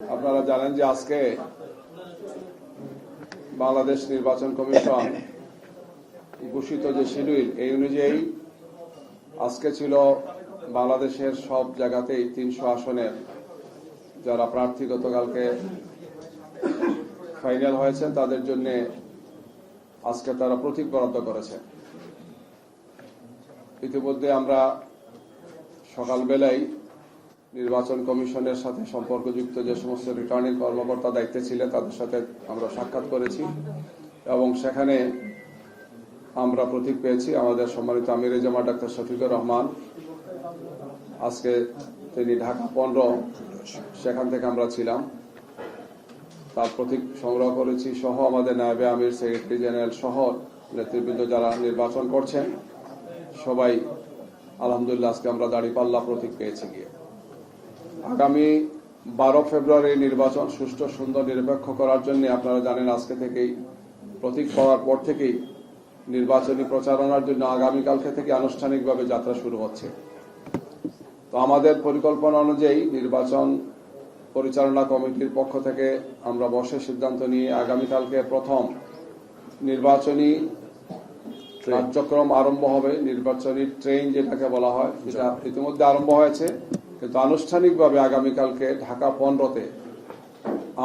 আপনারা জানেন যে আজকে বাংলাদেশ নির্বাচন কমিশন ঘোষিত যে শিডিউল এই অনুযায়ী আজকে ছিল বাংলাদেশের সব জায়গাতেই 300 আসনের যারা প্রার্থী গতকালকে ফাইনাল হয়েছেন তাদের জন্য আজকে তারা প্রতীক বরাদ্দ করেছে। ইতিমধ্যে আমরা সকালবেলায় নির্বাচন কমিশনের সাথে সম্পর্কযুক্ত যে সমস্ত রিটার্নিং কর্মকর্তা দায়িত্বে ছিলেন তাদের সাথে আমরা সাক্ষাৎ করেছি এবং সেখানে আমরা প্রতীক পেয়েছি। আমাদের সম্মানিত আমির-এ-জামাত ডাক্তার শফিকুর রহমান আজকে তিনি ঢাকা 15 সেখান থেকে আমরা ছিলাম, তার প্রতীক সংগ্রহ করেছি সহ আমাদের নায়েবে আমির, সেক্রেটারি জেনারেল সহ নেতৃবৃন্দ যারা নির্বাচন করছেন সবাই আলহামদুলিল্লাহ আজকে আমরা দাঁড়িপাল্লা প্রতীক পেয়েছি গিয়ে। আগামী 12 ফেব্রুয়ারি নির্বাচন সুষ্ঠু, সুন্দর, নিরপেক্ষ করার জন্য আপনারা জানেন আজকে থেকেই প্রতীক পাওয়ার পর থেকেই নির্বাচনী প্রচারণার জন্য আগামীকালকে থেকে আনুষ্ঠানিকভাবে যাত্রা শুরু হচ্ছে। তো আমাদের পরিকল্পনা অনুযায়ী নির্বাচন পরিচালনা কমিটির পক্ষ থেকে আমরা বসে সিদ্ধান্ত নিয়ে আগামীকালকে প্রথম নির্বাচনী কার্যক্রম আরম্ভ হবে। নির্বাচনী ট্রেন যেটাকে বলা হয় সেটা ইতিমধ্যে আরম্ভ হয়েছে, কিন্তু আনুষ্ঠানিকভাবে আগামীকালকে ঢাকা 15-তে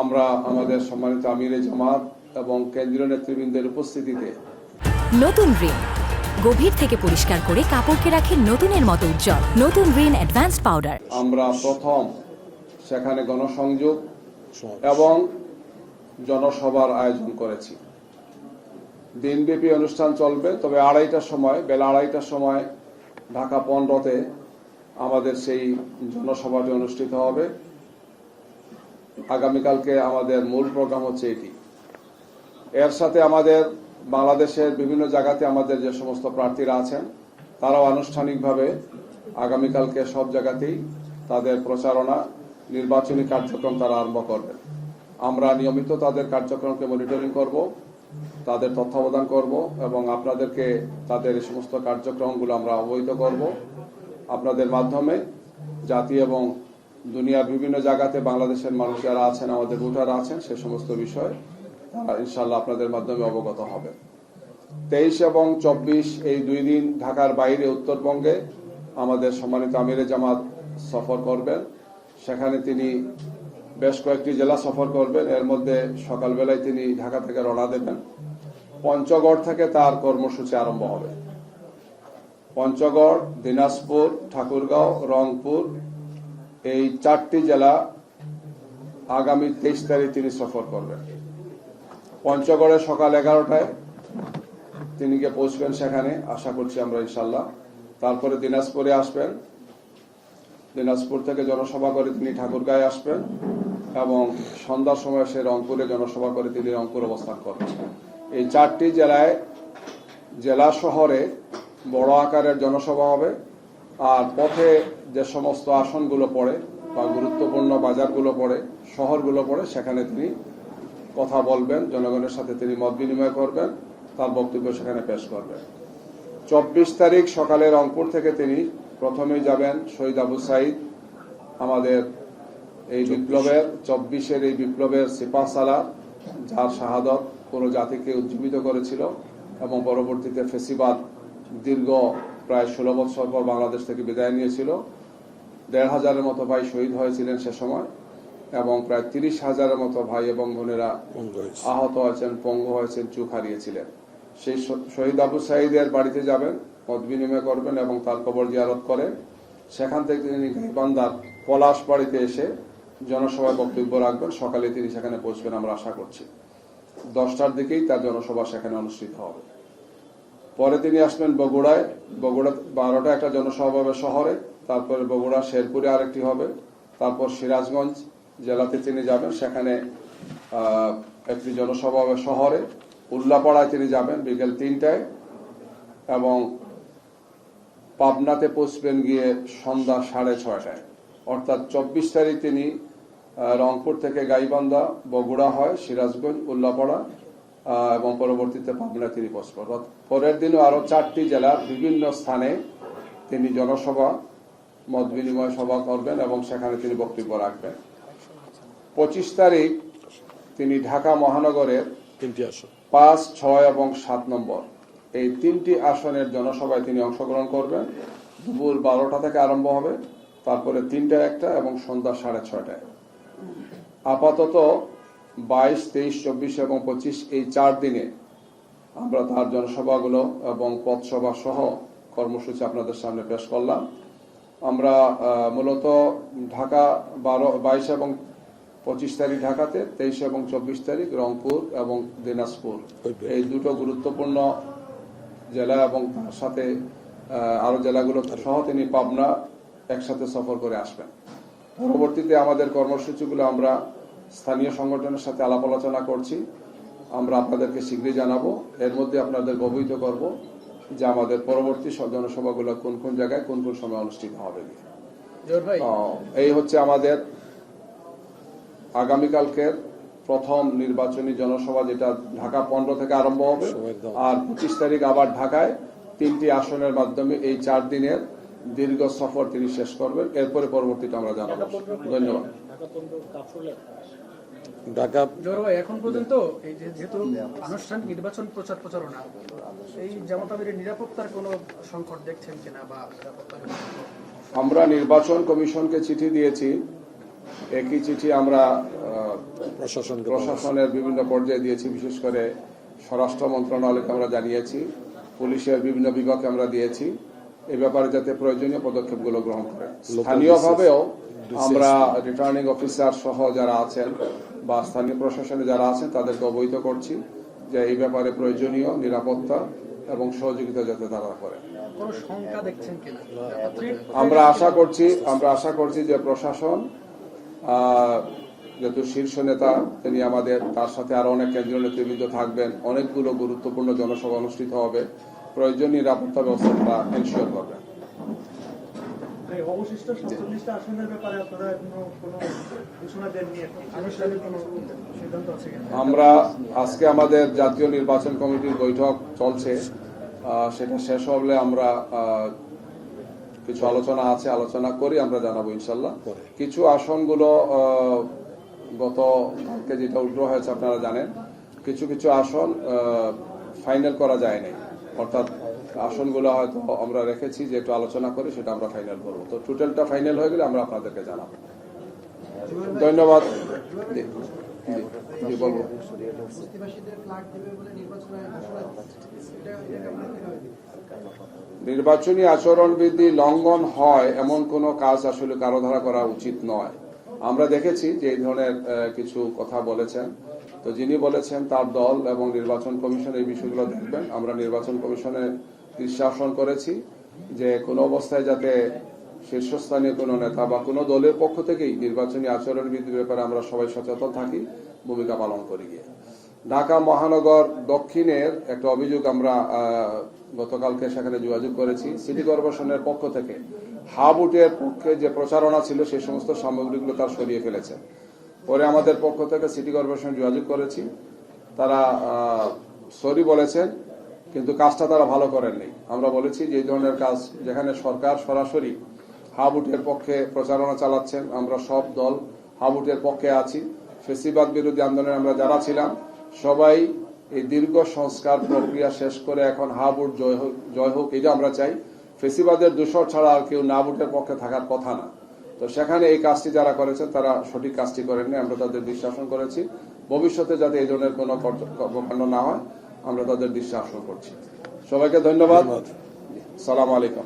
আমরা আমাদের সম্মানিত আমির-এ-জামাত এবং কেন্দ্রীয় নেতৃবৃন্দের উপস্থিতিতে নতুন রিন গভীর থেকে পরিষ্কার করে কাপড়কে রাখে নতুনের মতো উজ্জ্বল। নতুন রিন অ্যাডভান্সড পাউডার। আমরা প্রথম সেখানে গণসংযোগ এবং জনসভার আয়োজন করেছি। দিনব্যাপী অনুষ্ঠান চলবে, তবে বেলা আড়াইটার সময় ঢাকা 15-তে আমাদের সেই জনসভাটি অনুষ্ঠিত হবে। আগামীকালকে আমাদের মূল প্রোগ্রাম হচ্ছে এটি। এর সাথে আমাদের বাংলাদেশের বিভিন্ন জায়গাতে আমাদের যে সমস্ত প্রার্থীরা আছেন তারাও আনুষ্ঠানিকভাবে আগামীকালকে সব জায়গাতেই তাদের প্রচারণা, নির্বাচনী কার্যক্রম তারা আরম্ভ করবেন। আমরা নিয়মিত তাদের কার্যক্রমকে মনিটরিং করব, তাদের তত্ত্বাবধান করব এবং আপনাদেরকে তাদের এই সমস্ত কার্যক্রমগুলো আমরা অবহিত করব। আপনাদের মাধ্যমে জাতি এবং দুনিয়ার বিভিন্ন জায়গাতে বাংলাদেশের মানুষ যারা আছেন, আমাদের ভোটাররা আছেন, সে সমস্ত বিষয় তারা ইনশাআল্লাহ আপনাদের মাধ্যমে অবগত হবে। 23 এবং 24 এই 2 দিন ঢাকার বাইরে উত্তরবঙ্গে আমাদের সম্মানিত আমির-এ-জামাত সফর করবেন। সেখানে তিনি বেশ কয়েকটি জেলা সফর করবেন। এর মধ্যে সকালবেলায় তিনি ঢাকা থেকে রওনা দেবেন। পঞ্চগড় থেকে তার কর্মসূচি আরম্ভ হবে। পঞ্চগড়, দিনাজপুর, ঠাকুরগাঁও, রংপুর এই 4টি জেলা আগামী 23 তারিখ তিনি সফর করবেন। পঞ্চগড়ে সকাল 11টায় তিনি গিয়ে পৌঁছবেন, সেখানে আশা করছি আমরা ইনশাল্লাহ। তারপরে দিনাজপুরে আসবেন, দিনাজপুর থেকে জনসভা করে তিনি ঠাকুরগাঁয়ে আসবেন এবং সন্ধ্যার সময় সে রংপুরে জনসভা করে তিনি রংপুর অবস্থান করবেন। এই 4টি জেলা শহরে বড় আকারের জনসভা হবে। আর পথে যে সমস্ত আসনগুলো পড়ে বা গুরুত্বপূর্ণ বাজারগুলো পড়ে, শহরগুলো পড়ে, সেখানে তিনি কথা বলবেন, জনগণের সাথে তিনি মত বিনিময় করবেন, তার বক্তব্য সেখানে পেশ করবেন। 24 তারিখ সকালে রংপুর থেকে তিনি প্রথমেই যাবেন শহীদ আবু সাইদ, আমাদের এই বিপ্লবের 24-এর এই বিপ্লবের সিপাহসালার, যার শাহাদত পুরো জাতিকে উজ্জীবিত করেছিল এবং পরবর্তীতে ফেসিবাদ দীর্ঘ প্রায় 16 বছর পর বাংলাদেশ থেকে বিদায় নিয়েছিল। 1,500-এর মতো ভাই শহীদ হয়েছিলেন সে সময় এবং প্রায় 30,000-এর মতো ভাই এবং বোনেরা আহত হয়েছেন, পঙ্গু হয়েছেন, চোখ হারিয়েছিলেন। সেই শহীদ আবু সাইদের বাড়িতে যাবেন, মত বিনিময় করবেন এবং তার কবর জিয়ারত করে সেখান থেকে তিনি গাইবান্ধার পলাশ বাড়িতে এসে জনসভায় বক্তব্য রাখবেন। সকালে তিনি সেখানে পৌঁছবেন আমরা আশা করছি। 10টার দিকেই তার জনসভা সেখানে অনুষ্ঠিত হবে। পরে তিনি আসবেন বগুড়ায়। বগুড়া 12টা একটা জনসভা হবে শহরে, তারপরে বগুড়া শেরপুরে আরেকটি হবে, তারপর সিরাজগঞ্জ জেলাতে তিনি যাবেন, সেখানে একটি জনসভা হবে শহরে। উল্লাপাড়ায় তিনি যাবেন বিকেল 3টায় এবং পাবনাতে পৌঁছবেন গিয়ে সন্ধ্যা 6:30টায়। অর্থাৎ 24 তারিখ তিনি রংপুর থেকে গাইবান্ধা, বগুড়া হয়, সিরাজগঞ্জ, উল্লাপাড়া এবং পরবর্তীতে পাবনা তিনি পৌঁছবেন। পরের দিনও আরো 4টি জেলার বিভিন্ন স্থানে তিনি জনসভা, মত বিনিময় সভা করবেন এবং সেখানে তিনি বক্তব্য রাখবেন। 25 তারিখ তিনি ঢাকা মহানগরের 3টি আসন 5, 6 এবং 7 নম্বর এই 3টি আসনের জনসভায় তিনি অংশগ্রহণ করবেন। দুপুর 12টা থেকে আরম্ভ হবে, তারপরে 3টা, 1টা এবং সন্ধ্যা 6:30টায়। আপাতত 22, 23, 24 এবং 25 এই 4 দিনে আমরা তার জনসভাগুলো এবং পথসভা সহ কর্মসূচি আপনাদের সামনে পেশ করলাম। আমরা মূলত ঢাকা 22 এবং 25 তারিখ ঢাকাতে, 23 এবং 24 তারিখ রংপুর এবং দিনাজপুর এই দুটো গুরুত্বপূর্ণ জেলা এবং তার সাথে আরো জেলাগুলো সহ তিনি পাবনা একসাথে সফর করে আসবেন। পরবর্তীতে আমাদের কর্মসূচিগুলো আমরা স্থানীয় সংগঠনের সাথে আলাপ আলোচনা করছি, আমরা আপনাদেরকে শীঘ্রই জানাবো। এর মধ্যে আপনাদের অবহিত করব যে আমাদের পরবর্তী জনসভাগুলো কোন কোন জায়গায় কোন কোন সময় অনুষ্ঠিত হবে। এই হচ্ছে আমাদের আগামীকালকের প্রথম নির্বাচনী জনসভা, যেটা ঢাকা 15 থেকে আরম্ভ হবে, আর 25 তারিখ আবার ঢাকায় 3টি আসনের মাধ্যমে এই 4 দিনের দীর্ঘ সফর তিনি শেষ করবেন। এরপরে পরবর্তীটা আমরা জানাবো। ধন্যবাদ। ঢাকা এখন পর্যন্ত এই যেহেতু আনুষ্ঠানিক নির্বাচন প্রচারণা, এই জামাতাবের নিরাপত্তার কোনো সংকট দেখছেন কিনা বা আমরা নির্বাচন কমিশনকে চিঠি দিয়েছি। একই চিঠি আমরা প্রশাসনের বিভিন্ন পর্যায়ে দিয়েছি, বিশেষ করে স্বরাষ্ট্র মন্ত্রণালয়কে আমরা জানিয়েছি, পুলিশের বিভিন্ন বিভাগকে আমরা দিয়েছি, এ ব্যাপারে যাতে প্রয়োজনীয় পদক্ষেপগুলো গ্রহণ করে। স্থানীয়ভাবেও আমরা রিটার্নিং অফিসার সহ যারা আছেন বা স্থানীয় প্রশাসনে যারা আছেন তাদেরকে অবহিত করছি যে এই ব্যাপারে প্রয়োজনীয় নিরাপত্তা এবং সহযোগিতা যাতে তারা করে। কোনো শঙ্কা দেখছেন কিনা? আমরা আশা করছি যে প্রশাসন, যেহেতু শীর্ষ নেতা তিনি আমাদের, তার সাথে আরো অনেক কেন্দ্রীয় নেতৃবৃন্দ থাকবেন, অনেকগুলো গুরুত্বপূর্ণ জনসভা অনুষ্ঠিত হবে, প্রয়োজনীয় নিরাপত্তা ব্যবস্থা এনশিওর করবেন। অবশিষ্ট 47টা আসনের ব্যাপারে আপনারা কোনো ঘোষণা দেননি? আনুষ্ঠানিক কোনো সিদ্ধান্ত আছে কিনা? আমরা আজকে আমাদের জাতীয় নির্বাচন কমিটির বৈঠক চলছে, সেটা শেষ হলে আমরা কিছু আলোচনা করি, আমরা জানাবো ইনশাল্লাহ। কিছু আসনগুলো গতকালকে যেটা উল্টো হয়েছে আপনারা জানেন, কিছু কিছু আসন ফাইনাল করা যায় নাই, অর্থাৎ আসনগুলো হয়তো আমরা রেখেছি যে একটু আলোচনা করে সেটা আমরা ফাইনাল করবো। তো টোটালটা ফাইনাল হয়ে গেলে আমরা আপনাদেরকে জানাবো। ধন্যবাদ। বলবো নির্বাচনী আচরণবিধি লঙ্ঘন হয় এমন কোন কাজ আসলে কারো দ্বারা করা উচিত নয়। আমরা দেখেছি যে এই ধরনের কিছু কথা বলেছেন, তো যিনি বলেছেন তার দল এবং নির্বাচন কমিশন এই বিষয়গুলো দেখবেন। আমরা নির্বাচন কমিশনে দৃষ্টি আকর্ষণ করেছি যে কোনো অবস্থায় যাতে শীর্ষস্থানীয় কোনো নেতা বা কোনো দলের পক্ষ থেকেই নির্বাচনী আচরণবিধির ব্যাপারে আমরা সবাই সচেতন থাকি, ভূমিকা পালন করি। গিয়ে ঢাকা মহানগর দক্ষিণের একটা অভিযোগ আমরা গতকালকে সেখানে যোগাযোগ করেছি। সিটি কর্পোরেশনের পক্ষ থেকে হাবুটের পক্ষে যে প্রচারণা ছিল সেই সমস্ত সামগ্রীগুলো তার সরিয়ে ফেলেছে। পরে আমাদের পক্ষ থেকে সিটি কর্পোরেশন যোগাযোগ করেছি, তারা সরি বলেছেন, কিন্তু কাজটা তারা ভালো করেননি। আমরা বলেছি যে এই ধরনের কাজ যেখানে সরকার সরাসরি হাবুটের পক্ষে প্রচারণা চালাচ্ছেন, আমরা সব দল হাবুটের পক্ষে আছি। ফেসিবাদ বিরোধী আন্দোলনে আমরা যারা ছিলাম সবাই এই দীর্ঘ সংস্কার প্রক্রিয়া শেষ করে এখন হাবুট জয় হোক, এটা আমরা চাই। ফেসিবাদের দূষর ছাড়া আর কেউ না ভোটের পক্ষে থাকার কথা না। তো সেখানে এই কাজটি যারা করেছেন তারা সঠিক কাজটি করেননি, আমরা তাদের দৃষ্টি আকর্ষণ করেছি। ভবিষ্যতে যাতে এই ধরনের কোনো কর্মকাণ্ড না হয় আমরা তাদের দৃষ্টি আকর্ষণ করছি। সবাইকে ধন্যবাদ। সালাম আলাইকুম।